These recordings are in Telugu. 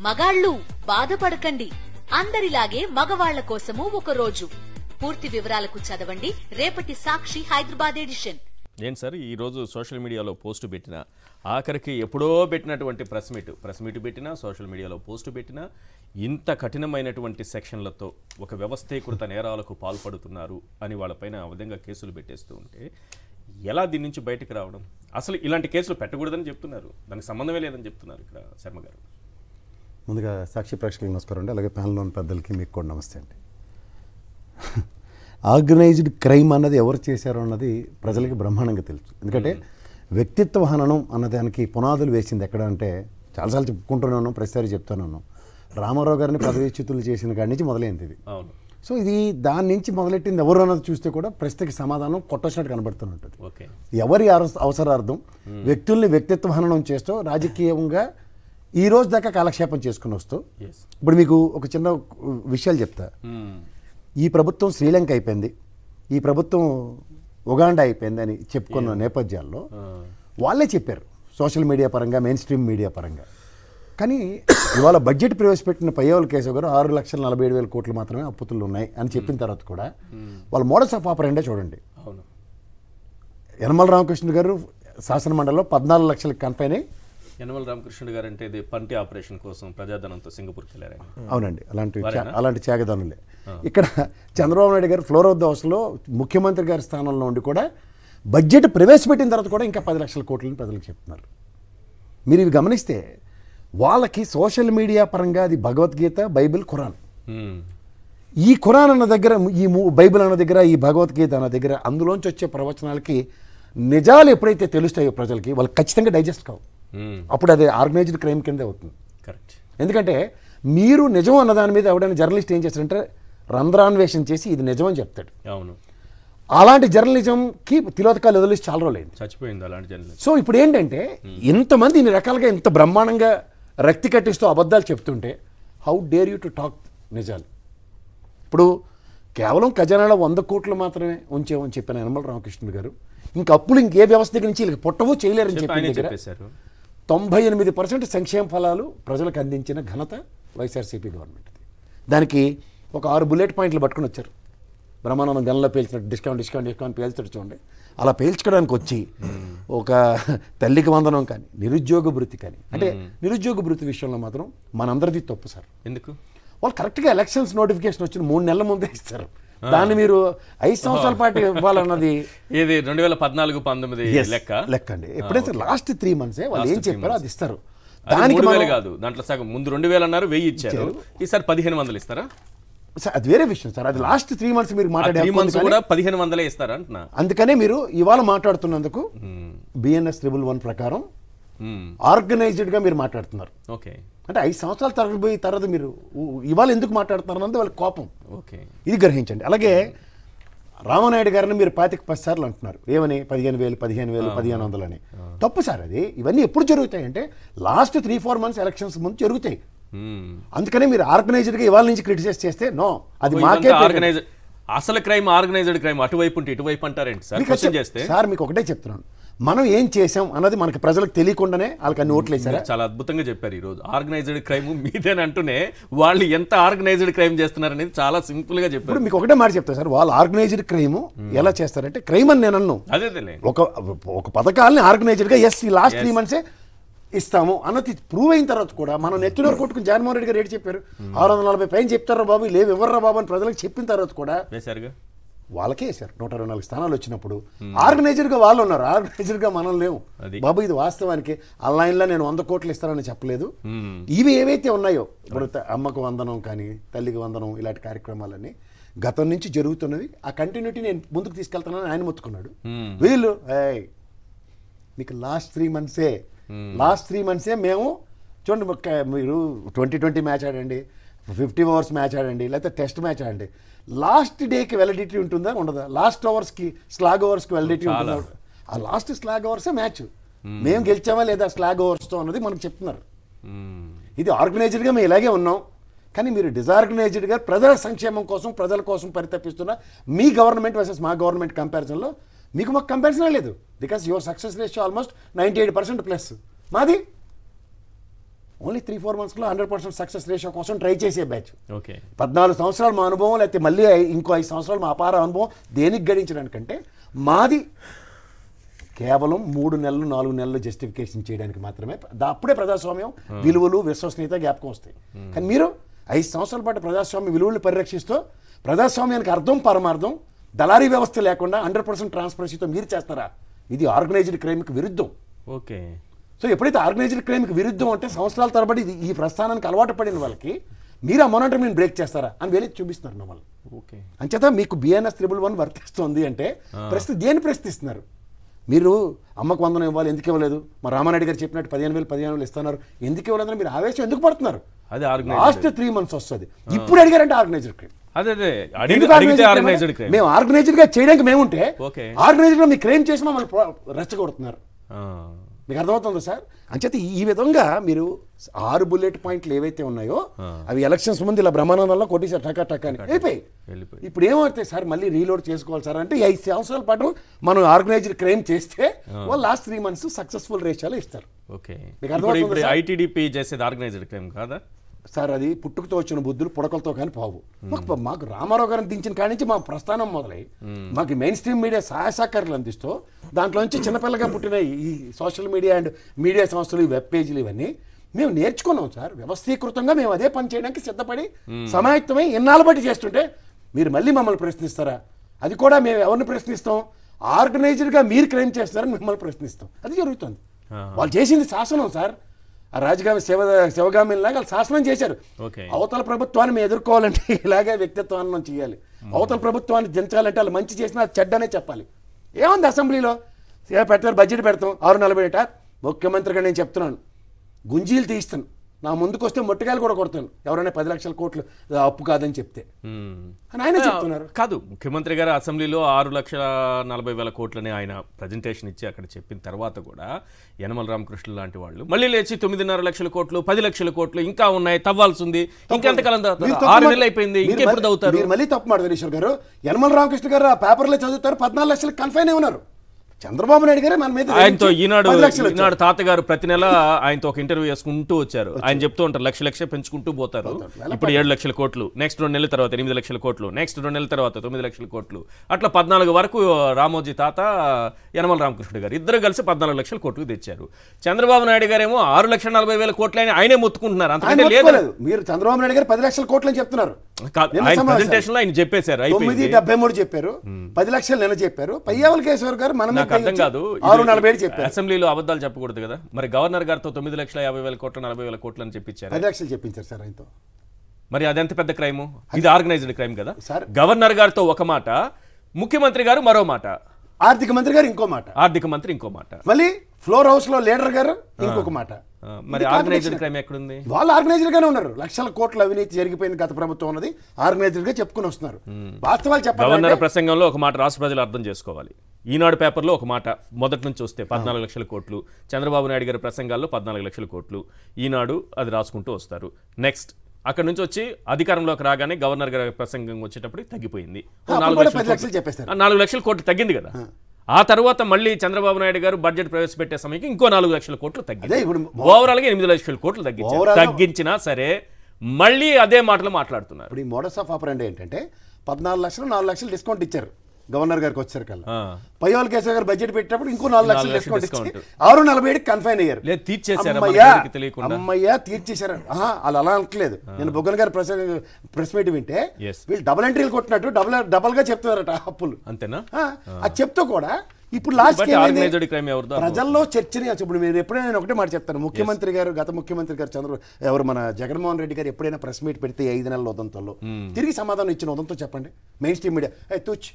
మగాళ్ళు బాధపడకండి, అందరిలాగే మగవాళ్ల కోసము ఒక రోజు. పూర్తి వివరాలకు చదవండి రేపటి సాక్షి హైదరాబాద్ ఎడిషన్. ఏం సార్ ఈ రోజు సోషల్ మీడియాలో పోస్టు పెట్టినా, ఆఖరికి ఎప్పుడో పెట్టినటువంటి ప్రెస్ మీట్ పెట్టినా, సోషల్ మీడియాలో పోస్టు పెట్టినా, ఇంత కఠినమైనటువంటి సెక్షన్లతో ఒక వ్యవస్థీకృత నేరాలకు పాల్పడుతున్నారు అని వాళ్ళపైన ఆ విధంగా కేసులు పెట్టేస్తూ ఉంటే ఎలా దీని నుంచి బయటకు రావడం? అసలు ఇలాంటి కేసులు పెట్టకూడదని చెప్తున్నారు, దానికి సంబంధమే లేదని చెప్తున్నారు ఇక్కడ శర్మ గారు. ముందుగా సాక్షి ప్రేక్షకులకు నమస్కారం అండి, అలాగే ప్యానెల్లోని పెద్దలకి మీకు కూడా నమస్తే అండి. ఆర్గనైజ్డ్ క్రైమ్ అన్నది ఎవరు చేశారో అన్నది ప్రజలకి బ్రహ్మాండంగా తెలుసు. ఎందుకంటే వ్యక్తిత్వ హననం అన్నదానికి పునాదులు వేసింది ఎక్కడ అంటే, చాలాసార్లు చెప్పుకుంటూనే ఉన్నాం, ప్రతిసారి చెప్తూనే ఉన్నాం, రామారావు గారిని పదవీచ్యుతులు చేసిన కాడి నుంచి మొదలైంది ఇది. సో ఇది దాని నుంచి మొదలెట్టింది ఎవరు అన్నది చూస్తే కూడా ప్రస్తుతకి సమాధానం కొట్టొచ్చినట్టు కనబడుతుంటుంది. ఎవరి అవసరార్థం వ్యక్తుల్ని వ్యక్తిత్వ హననం చేస్తూ రాజకీయంగా ఈ రోజు దాకా కాలక్షేపం చేసుకుని వస్తూ, ఇప్పుడు మీకు ఒక చిన్న విషయాలు చెప్తా. ఈ ప్రభుత్వం శ్రీలంక అయిపోయింది, ఈ ప్రభుత్వం ఉగాండా అయిపోయింది అని చెప్పుకున్న నేపథ్యాల్లో వాళ్ళే చెప్పారు సోషల్ మీడియా పరంగా, మెయిన్ స్ట్రీమ్ మీడియా పరంగా. కానీ ఇవాళ బడ్జెట్ ప్రవేశపెట్టిన పయ్యవల కేశవ్ గారు 6,47,000 కోట్లు మాత్రమే అప్పుతులు ఉన్నాయి అని చెప్పిన తర్వాత కూడా వాళ్ళ మోడల్స్ ఆఫ్ ఆపరెండే చూడండి. యనమల రామకృష్ణ గారు శాసన మండలిలో 14 లక్షలకు కన్ఫైన్ అయ్యి, యనమల రామకృష్ణ గారు అంటే ఇది పంటి ఆపరేషన్ కోసం ప్రజాధనంతో సింగపూర్కి వెళ్ళారు. అవునండి, అలాంటి త్యాగదానులే. ఇక్కడ చంద్రబాబు నాయుడు గారు ఫ్లోర్ ఆఫ్ ద హౌస్లో ముఖ్యమంత్రి గారి స్థానంలో ఉండి కూడా బడ్జెట్ ప్రవేశపెట్టిన తర్వాత కూడా ఇంకా 10 లక్షల కోట్లని ప్రజలకు చెప్తున్నారు. మీరు ఇవి గమనిస్తే వాళ్ళకి సోషల్ మీడియా పరంగా అది భగవద్గీత, బైబిల్, ఖురాన్. ఈ ఖురాన్ అన్న దగ్గర, ఈ బైబిల్ అన్న దగ్గర, ఈ భగవద్గీత అన్న దగ్గర అందులోంచి వచ్చే ప్రవచనాలకి నిజాలు ఎప్పుడైతే తెలుస్తాయో ప్రజలకి, వాళ్ళు ఖచ్చితంగా డైజెస్ట్ కావు. అప్పుడు అది ఆర్గనైజ్డ్ క్రైమ్ కిందే అవుతుంది. కరెక్ట్. ఎందుకంటే మీరు నిజం అన్న దాని మీద ఎవడైనా జర్నలిస్ట్ ఏం చేస్తారంటే రంధ్రాన్వేషణ చేసి ఇది నిజం అని చెప్తాడు. అవును, అలాంటి జర్నలిజంకి తిలోదకాలు వదిలేసి చాలా రోజులైంది, చచ్చిపోయింది అలాంటి జర్నలిజం. సో ఇప్పుడు ఏంటంటే ఇంతమంది ఇన్ని రకాలుగా ఇంత బ్రహ్మాండంగా రక్తి కట్టిస్తూ అబద్ధాలు చెప్తుంటే how dare you to talk నిజాలు? ఇప్పుడు కేవలం ఖజానాలో 100 కోట్లు మాత్రమే ఉంచేమని చెప్పిన యనమల రామకృష్ణ గారు ఇంకా అప్పులు ఇంకే వ్యవస్థ దగ్గర నుంచి పొట్టవో చేయలేరని చెప్పారు. 98% సంక్షేమ ఫలాలు ప్రజలకు అందించిన ఘనత వైఎస్ఆర్సీపీ గవర్నమెంట్. దానికి ఒక 6 బుల్లెట్ పాయింట్లు పట్టుకుని వచ్చారు. బ్రహ్మానందం గన్లో పేల్చినట్టు డిస్కౌంట్ పేల్చుతాడు చూడండి. అలా పేల్చుకోవడానికి వచ్చి ఒక తల్లికి వందనం కానీ, నిరుద్యోగ భృతి కానీ, అంటే నిరుద్యోగ భృతి విషయంలో మాత్రం మనందరిది తప్పు సార్. ఎందుకు? వాళ్ళు కరెక్ట్గా ఎలక్షన్స్ నోటిఫికేషన్ వచ్చిన 3 నెలల ముందే ఇస్తారు. దాన్ని మీరు 5 సంవత్సరాల పాటు ఇవ్వాలన్నది ఇది 2014-19 లెక్క అండి. ఎప్పుడైతే లాస్ట్ 3 మంత్స్ వాళ్ళు ఏం చెప్పారో అది ఇస్తారు. దానికి కాదు, దాంట్లో సగం ముందు 2,000 అన్నారు, 1000 ఇచ్చారు, ఈసారి 1,500 ఇస్తారా? అది వేరే విషయం సార్. అది లాస్ట్ 3 మంత్స్ మీరు మాట్లాడే 1,500 ఇస్తారా అంటున్నా. అందుకనే మీరు ఇవాళ మాట్లాడుతున్నందుకు BNS 111 ప్రకారం ఆర్గనైజ్డ్ గా మీరు మాట్లాడుతున్నారు. ఓకే, అంటే 5 సంవత్సరాల తరబోయి తర్వాత మీరు ఇవాళ ఎందుకు మాట్లాడుతున్నారు అన్నది వాళ్ళ కోపం. ఓకే, ఇది గ్రహించండి. అలాగే రామనాయుడు గారిని మీరు 25 సార్లు అంటున్నారు. ఏమని? 15,000, 1,500 అని. తప్పు సార్ అది. ఇవన్నీ ఎప్పుడు జరుగుతాయి అంటే లాస్ట్ 3-4 మంత్స్ ఎలక్షన్స్ ముందు జరుగుతాయి. అందుకనే మీరు ఆర్గనైజ్డ్ గా ఇవాళ నుంచి క్రిటిసైజ్ చేస్తే నో, అది మాకే ఆర్గనైజ్డ్. అసలు క్రైమ్ ఆర్గనైజ్డ్ క్రైమ్ అటువైపు ఉంటే ఇటువైపు అంటారేంటి సార్? క్వశ్చన్ చేస్తే సార్ మీకు ఒకటే చెప్తున్నాను, మనం ఏం చేసాం అన్నది మనకి ప్రజలకు తెలియకుండానే వాళ్ళకి అన్ని ఓట్లు వేసారు. చాలా అద్భుతంగా చెప్పారు ఈ రోజు. ఆర్గనైజ్డ్ క్రైమ్ మీదేని అంటూనే వాళ్ళు ఎంత ఆర్గనైజ్డ్ క్రైమ్ చేస్తున్నారు అనేది చాలా సింపుల్ గా చెప్పారు. ఇప్పుడు మీకు ఒకటే మాట చెప్తాను సార్, వాళ్ళు ఆర్గనైజ్డ్ క్రైమ్ ఎలా చేస్తారంటే, క్రైమ్ అని నేను అన్నాను, అదే ఒక పథకాలని ఆర్గనైజ్డ్ గా ఎస్ ఈ లాస్ట్ 3 మంత్సే ఇస్తాము అన్నది ప్రూవ్ అయిన తర్వాత కూడా మనం నెత్తినోరు కొట్టుకుని జగన్మోహన్ రెడ్డి గారు రేటు చెప్పారు 640 పైన చెప్తారా బాబు, లేవు ఎవర్రా బాబు అని ప్రజలకు చెప్పిన తర్వాత కూడా వాళ్ళకే వేశారు. 124 స్థానాలు వచ్చినప్పుడు ఆర్గనైజర్ గా వాళ్ళు ఉన్నారు, ఆర్గనైజర్ గా మనం లేవు బాబు. ఇది వాస్తవానికి ఆన్లైన్లో నేను 100 కోట్లు ఇస్తానని చెప్పలేదు. ఇవి ఏవైతే ఉన్నాయో ఇప్పుడు అమ్మకు వందనం కానీ, తల్లికి వందనం, ఇలాంటి కార్యక్రమాలన్నీ గతం నుంచి జరుగుతున్నవి. ఆ కంటిన్యూటీ నేను ముందుకు తీసుకెళ్తానని ఆయన మొత్తుకున్నాడు. వీళ్ళు మీకు లాస్ట్ 3 మంత్సే మేము చూడండి, మీరు 2020 మ్యాచ్ ఆడండి, 50 ఓవర్స్ మ్యాచ్ ఆడండి, లేకపోతే టెస్ట్ మ్యాచ్ ఆడండి, లాస్ట్ డేకి వెలిడిటీ ఉంటుందా ఉండదా? లాస్ట్ ఓవర్స్కి స్లాగ్ ఓవర్స్కి వెలిడిటీ ఉంటుందా? ఆ లాస్ట్ స్లాగ్ ఓవర్సే మ్యాచ్. మేము గెలిచామా లేదా స్లాగ్ ఓవర్స్తో అన్నది మనకు చెప్తున్నారు. ఇది ఆర్గనైజ్డ్గా మేము ఇలాగే ఉన్నాం. కానీ మీరు డిజార్గనైజ్డ్గా ప్రజల సంక్షేమం కోసం, ప్రజల కోసం పరితపిస్తున్న మీ గవర్నమెంట్ వర్సెస్ మా గవర్నమెంట్ కంపారిజన్లో మీకు మాకు కంపారిజన్ లేదు. Because your success ratio almost 98% plus. మాది ఓన్లీ 3-4 monthsలో 100% సక్సెస్ రేషియో కోసం ట్రై చేసే బ్యాచ్. ఓకే 14 సంవత్సరాలు మా అనుభవం, లేకపోతే మళ్ళీ ఇంకో 5 సంవత్సరాలు మా అపార అనుభవం దేనికి గడించడానికంటే మాది కేవలం 3 నెలలు 4 నెలలు జస్టిఫికేషన్ చేయడానికి మాత్రమే. అప్పుడే ప్రజాస్వామ్యం విలువలు విశ్వసనీయత జ్ఞాపకం వస్తాయి. కానీ మీరు 5 సంవత్సరాల పాటు ప్రజాస్వామ్య విలువలు పరిరక్షిస్తూ ప్రజాస్వామ్యానికి అర్థం పరమార్థం దళారీ వ్యవస్థ లేకుండా 100% ట్రాన్స్పరెన్సీతో మీరు చేస్తారా? ఇది ఆర్గనైజ్డ్ క్రైమ్కి విరుద్ధం. ఓకే సో ఎప్పుడైతే ఆర్గనైజ్డ్ క్రైమ్కి విరుద్ధం అంటే సంవత్సరాల తరబడి ఈ ప్రస్థానానికి అలవాటు పడిన వాళ్ళకి మీరు ఆ మొనాటరీని బ్రేక్ చేస్తారా అని వేలెత్తి చూపిస్తున్నారు మమ్మల్ని. ఓకే అంచేత మీకు BNS 111 వర్తిస్తుంది అంటే దేన్ని ప్రశ్నిస్తున్నారు? మీరు అమ్మకు 100 ఇవ్వాలి, ఎందుకు ఇవ్వలేదు? మా రామారెడ్డి గారు చెప్పినట్టు 15,000 ఇస్తున్నారు, ఎందుకు ఇవ్వలేదని మీరు ఆవేశం ఎందుకు పడుతున్నారు? అది లాస్ట్ 3 months వస్తుంది. ఇప్పుడు అడిగారంటే ఆర్గనైజ్డ్ క్రైమ్. మేము ఆర్గనైజ్డ్ గా చేయడానికి మేముంటే ఆర్గనైజ్డ్ గా మీ క్రైమ్ చేసి మమ్మల్ని రెచ్చగొడుతున్నారు. మీకు అర్థమవుతుందో సార్? అంచేత ఈ విధంగా మీరు 6 బుల్లెట్ పాయింట్లు ఏవైతే ఉన్నాయో అవి ఎలక్షన్స్ ముందు ఇలా బ్రహ్మానందంలో కొట్టేసారు టకా టకా అని అయిపోయి. ఇప్పుడు ఏమవుతాయి సార్? మళ్ళీ రీలోడ్ చేసుకోవాలి సార్ అంటే 5 సంవత్సరాల పాటు మనం ఆర్గనైజ్డ్ క్రైమ్ చేస్తే వాళ్ళు లాస్ట్ 3 months సక్సెస్ఫుల్ రేషియోలో ఇస్తారు. ఐటీడీపీ చేసేది ఆర్గనైజ్డ్ క్రైమ్ కాదా సార్? అది పుట్టుకతో వచ్చిన బుద్ధులు పుడకలతో కానీ పావు. మాకు రామారావు గారిని దించిన కాడి నుంచి మా ప్రస్థానం మొదలై మాకు మెయిన్ స్ట్రీమ్ మీడియా సహాయ సహకారాలు అందిస్తూ దాంట్లో నుంచి చిన్నపిల్లగా పుట్టిన ఈ సోషల్ మీడియా అండ్ మీడియా సంస్థలు, వెబ్ పేజీలు ఇవన్నీ మేము నేర్చుకున్నాం సార్. వ్యవస్థీకృతంగా మేము అదే పని చేయడానికి సిద్ధపడి సమాయత్తమై ఇన్నాళ్ళ బట్టి చేస్తుంటే మీరు మళ్ళీ మమ్మల్ని ప్రశ్నిస్తారా? అది కూడా మేము ఎవరిని ప్రశ్నిస్తాం? ఆర్గనైజ్డ్గా మీరు క్రైమ్ చేస్తారని మిమ్మల్ని ప్రశ్నిస్తాం. అది జరుగుతుంది. వాళ్ళు చేసింది శాసనం సార్. ఆ రాజగామి శివగామిలాగా వాళ్ళు శాసనం చేశారు. అవతల ప్రభుత్వాన్ని మేము ఎదుర్కోవాలంటే ఇలాగే వ్యక్తిత్వాన్ని మనం చేయాలి. అవతల ప్రభుత్వాన్ని దించాలంటే వాళ్ళు మంచి చేసినా అది చెడ్డనే చెప్పాలి. ఏముంది అసెంబ్లీలో పెడతారు, బడ్జెట్ పెడతాం 640 ముఖ్యమంత్రిగా నేను చెప్తున్నాను, గుంజీలు తీస్తాను, నా ముందుకు వస్తే మొట్టకాయలు కూడా కొడతాను ఎవరైనా 10 లక్షల కోట్లు అప్పు కాదని చెప్తే అని ఆయన చెప్తున్నారు. కాదు, ముఖ్యమంత్రి గారు అసెంబ్లీలో 6,40,000 కోట్లని ఆయన ప్రజెంటేషన్ ఇచ్చి అక్కడ చెప్పిన తర్వాత కూడా యనమల రామకృష్ణ లాంటి వాళ్ళు మళ్ళీ లేచి 9.5 లక్షల కోట్లు 10 లక్షల కోట్లు ఇంకా ఉన్నాయి, తవ్వాల్సి ఉంది, ఇంకెంతకాలం 6 నెలలు అయిపోయింది, ఇంకెప్పుడు తవ్వుతారు? మీరు మళ్ళీ తప్పు మాట ఈశ్వర్ గారు. యనమల రామకృష్ణ గారు ఆ పేపర్లో చదువుతారు 14 లక్షలకు కన్ఫైన్ అయి ఉన్నారు. చంద్రబాబు నాయుడు గారే మన మీద ఆయనతో ఈనాడు తాతగారు ప్రతి నెల ఆయనతో ఒక ఇంటర్వ్యూ చేసుకుంటూ వచ్చారు. ఆయన చెప్తూ ఉంటారు లక్ష పెంచుకుంటూ పోతారు. ఇప్పుడు 7 లక్షల కోట్లు, నెక్స్ట్ 2 నెలల తర్వాత 8 లక్షల కోట్లు, నెక్స్ట్ 2 నెలల తర్వాత 9 లక్షల కోట్లు, అట్లా 14 వరకు రామోజీ తాత యనమల రామకృష్ణ గారు ఇద్దరు కలిసి 14 లక్షల కోట్లు తెచ్చారు. చంద్రబాబు నాయుడు గారేమో 6,40,000 కోట్లు అని ఆయనే మొత్తుకుంటున్నారు. అంతకంటే లేదు. మీరు చంద్రబాబు నాయుడు గారు 10 లక్షల కోట్లు అని చెప్తున్నారు. ఆయన చెప్పేశారు 973 చెప్పారు, 10 లక్షలు నిన్న చెప్పారు. పయ్యావల కేశవర్ గారు మనం అర్థం కాదు, 647 చెప్పారు. అసెంబ్లీలో అబద్ధాలు చెప్పకూడదు కదా. మరి గవర్నర్ గారితో 9,50,000 కోట్లు 40,000 కోట్లు అని చెప్పించారు. 10 లక్షలు చెప్పించారు సార్ ఆయనతో. మరి అదెంత పెద్ద క్రైమ్? ఇది ఆర్గనైజ్డ్ క్రైమ్ కదా. గవర్నర్ గారితో ఒక మాట, ముఖ్యమంత్రి గారు మరో మాట, ఆర్థిక మంత్రి గారు ఇంకో మాట, ఆర్థిక మంత్రి ఇంకో మాట, మళ్ళీ ఫ్లోర్ హౌస్ లో లీడర్ గారు ఇంకొక మాట. మరి ఆర్గనైజ్డ్ క్రైమ్ ఎక్కడుంది? వాళ్ళు ఆర్గనైజ్డ్ గానే ఉన్నారు. లక్షల కోట్ల అవినీతి జరిగిపోయింది గత ప్రభుత్వం ఉన్నది ఆర్గనైజ్డ్ గా చెప్పుకుని వస్తున్నారు. వాస్తవాలు చెప్పాలి. గవర్నర్ ప్రసంగంలో ఒక మాట రాష్ట్ర ప్రజలు అర్థం చేసుకోవాలి. ఈనాడు పేపర్లో ఒక మాట మొదటి నుంచి వస్తే 14 లక్షల కోట్లు, చంద్రబాబు నాయుడు గారి ప్రసంగాల్లో 14 లక్షల కోట్లు, ఈనాడు అది రాసుకుంటూ వస్తారు. నెక్స్ట్ అక్కడ నుంచి వచ్చి అధికారంలోకి రాగానే గవర్నర్ గారి ప్రసంగం వచ్చేటప్పుడు తగ్గిపోయింది, 4 లక్షల కోట్లు తగ్గింది కదా. ఆ తర్వాత మళ్ళీ చంద్రబాబు నాయుడు గారు బడ్జెట్ ప్రవేశపెట్టే సమయంకి ఇంకో 4 లక్షల కోట్లు తగ్గింది. ఓవరాల్ గా 8 లక్షల కోట్లు తగ్గించినా సరే మళ్ళీ అదే మాటలు మాట్లాడుతున్నారు. ఇప్పుడు ఈ మోడస్ ఆఫ్ ఆపరెండి ఏంటంటే 14 లక్షలు 4 లక్షలు డిస్కౌంట్ ఇచ్చారు గవర్నర్ గారికి వచ్చారు కల్లా. పయ్యావల కేశవ్ గారు బడ్జెట్ పెట్టినప్పుడు ఇంకో 4 లక్షలు డిస్కౌంట్ ఇచ్చి 647 కన్ఫైన్ అయ్యారు. అమ్మయ్యా తీర్చేశారు. వాళ్ళు అలా అనట్లేదు. నేను బొగ్గన్ గారు ప్రెస్ మీట్ వింటే వీళ్ళు డబుల్ ఎంట్రీలు కొట్టినట్టు డబల్ గా చెప్తున్నారట అప్పులు. అంతేనా? అది చెప్తూ కూడా ఇప్పుడు లాస్ట్ ప్రజల్లో చర్చనీయ. ఇప్పుడు మీరు ఎప్పుడైనా నేను ఒకటే మాట చెప్తాను, ముఖ్యమంత్రి గారు గత ముఖ్యమంత్రి గారు ఎవరు మన జగన్మోహన్ రెడ్డి గారు ఎప్పుడైనా ప్రెస్ మీట్ పెడితే 5 నెలల ఉదంతంలో తిరిగి సమాధానం ఇచ్చిన ఉదంతో చెప్పండి. మెయిన్ స్ట్రీమ్ మీడియా తూచ్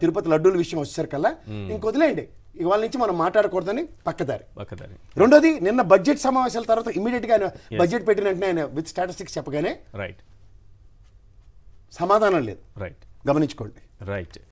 తిరుపతి లడ్డూల విషయం వచ్చేసరి కల్లా ఇంకొదిలేయండి, ఇవాళ నుంచి మనం మాట్లాడకూడదని పక్కదారి. రెండోది నిన్న బడ్జెట్ సమావేశాల తర్వాత ఇమీడియట్ గా ఆయన బడ్జెట్ పెట్టిన వెంటనే ఆయన విత్ స్టాటిస్టిక్స్ చెప్పగానే సమాధానం లేదు. గమనించుకోండి.